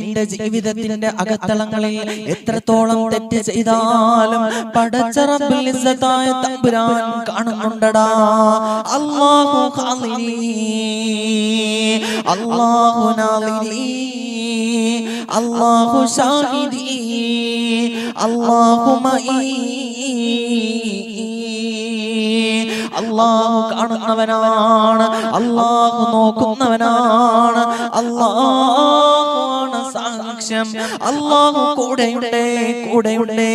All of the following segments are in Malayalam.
നിന്റെ ജീവിതത്തിന്റെ അകത്തളങ്ങളിൽ എത്രത്തോളം തെറ്റ് ചെയ്താലും പടച്ച റബ്ബുൽ ഇസ്സത്തായ തമ്പുരാൻ കാണുന്നുണ്ടടാ. അല്ലാഹു ഖാലിനി, അല്ലാഹു നാളിനി, അല്ലാഹു ഷാഹിദി, അല്ലാഹു മഈ. അല്ലാഹു കാണുന്നവനാണ്, അല്ലാഹു നോക്കുന്നവനാണ്, അല്ലാഹുവാണ് സാക്ഷ്യം. അല്ലാഹു കൂടെയുണ്ട്, കൂടെയുണ്ട്.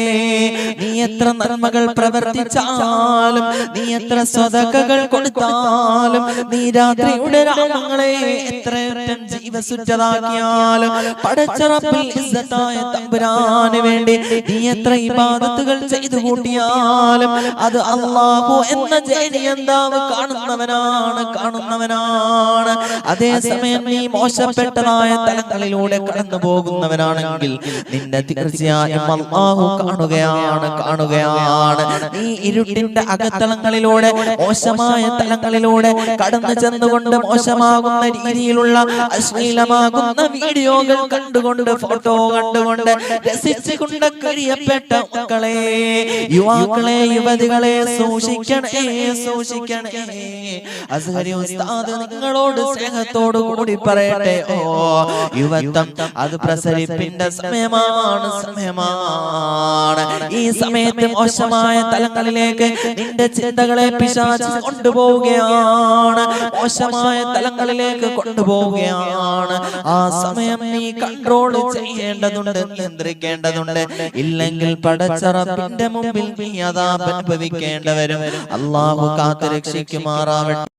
നീ എത്ര നന്മകൾ പ്രവർത്തിച്ചാലും, നീ എത്ര സ്വതക്കകൾ കൊടുത്താലും, നീ രാത്രിയുടെ രാമങ്ങളെ എത്രയറ്റം ജീവസുറ്റതാക്കിയാലും, പടച്ച റബ്ബുൽ ഇസ്സത്തായ തമ്പുരാന് വേണ്ടി നീ എത്ര ഇബാദത്തുകൾ ചെയ്തു കൂട്ടിയാലും അത് അല്ലാഹു എന്ന ജനിയന്താവ് കാണുന്നവനാണ്, കാണുന്നവനാണ്. അതേസമയം നീ മോശപ്പെട്ടതായ തലങ്ങളിലൂടെ കടന്നു പോകുന്നവനാണെങ്കിൽ നിന്നെ തീർച്ചയായും അല്ലാഹു കാണുകയാണ്, കാണുകയാണ്. നീ ഇരുട്ടിന്റെ അകത്തളങ്ങളിലൂടെ മോശമായ തലങ്ങളിലൂടെ കടന്നു ചെന്നുകൊണ്ട് മോശമാകുന്ന രീതിയിലുള്ള അശ്ലീലമാകുന്ന വീഡിയോകൾ കണ്ടുകൊണ്ട്, ഫോട്ടോ കണ്ടുകൊണ്ട് രസിച്ചുകൊണ്ട് കഴിയപ്പെട്ട മക്കളെ, യുവാക്കളെ, യുവതികളെ സൂക്ഷിക്കണേ, സൂക്ഷിക്കണേ. അസ്ഹരി ഉസ്താദ് നിങ്ങളോട് സ്നേഹത്തോടു കൂടി പറയട്ടെ, ഓ യുവത്വം അത് പ്രസരിപ്പിന്റെ സമയമാണ്, സമയമാണ്. ഈ സമയത്ത് മോശമായ തലങ്ങളിലേക്ക് നിന്റെ ചിന്തകളെ പിശാച് കൊണ്ടുപോവുകയാണ്, മോശമായ തലങ്ങളിലേക്ക് കൊണ്ടുപോവുകയാണ്. ആ സമയം നീ കൺട്രോൾ ചെയ്യേണ്ടതുണ്ട്, നിയന്ത്രിക്കേണ്ടതുണ്ട്. ഇല്ലെങ്കിൽ പടച്ച റബ്ബിന്റെ മുമ്പിൽ നീ അദാബ് അനുഭവിക്കേണ്ടി വരും. അല്ലാഹു കാത്ത് രക്ഷിക്കുമാറാവട്ടെ.